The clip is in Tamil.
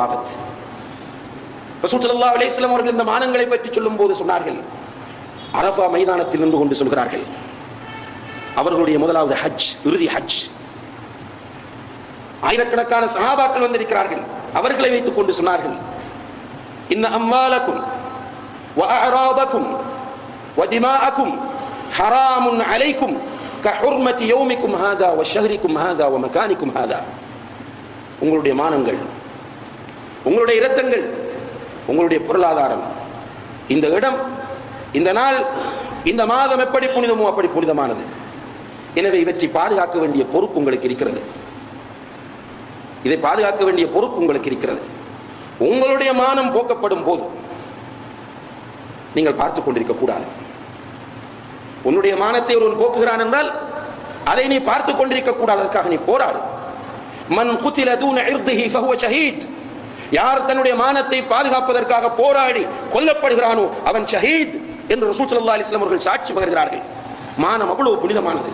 ஆபத்து. ரசூல் ஸல்லல்லாஹு அலைஹி வஸல்லம் அவர்கள் இந்த மானங்களை பற்றி சொல்லும் போது சொன்னார்கள், அரஃபா மைதானத்தில் நின்று கொண்டு சொல்கிறார்கள், அவர்களுடைய முதலாவது ஹஜ், இறுதி ஹஜ். ஆயிரக்கணக்கான சஹாபாக்கள் வந்திருக்கிறார்கள். அவர்களை வைத்துக் கொண்டு சொன்னார்கள், இன்ன அம்வாலக்கும் வ அஅராதக்கும் வ திமாஅக்கும் ஹராமுன் அலைக்கும் கஹுர்மதி யௌமிக்கும் ஹாதா வ ஷஹ்ரிக்கும் ஹாதா வ மகானிக்கும் ஹாதா. உங்களுடைய மானங்கள், உங்களுடைய இரத்தங்கள், உங்களுடைய பொருளாதாரம், இந்த இடம், இந்த நாள், இந்த மாதம் எப்படி புனிதமோ அப்படி புனிதமானது. எனவே இவற்றை பாதுகாக்க வேண்டிய பொறுப்பு உங்களுக்கு இருக்கிறது. இதை பாதுகாக்க வேண்டிய பொறுப்பு உங்களுக்கு இருக்கிறது. உங்களுடைய மானம் போக்கப்படும் போது நீங்கள் பார்த்துக் கொண்டிருக்க கூடாது. உன்னுடைய மானத்தை ஒருவன் போக்குகிறான் என்றால் அதை நீ பார்த்துக் கொண்டிருக்க கூடாது. அதற்காக நீ போராடு. மன் குத்தில தூன இர்திஹி ஃபஹுவ ஷஹீத். யார் தன்னுடைய மானத்தை பாதுகாப்பதற்காக போராடி கொல்லப்படுகிறானோ அவன் ஷஹீத் என்று ரசூல் ஸல்லல்லாஹு அலைஹி வஸல்லம் அவர்கள் சாட்சி பகர்கிறார்கள். மானம் அவ்வளவு புனிதமானது.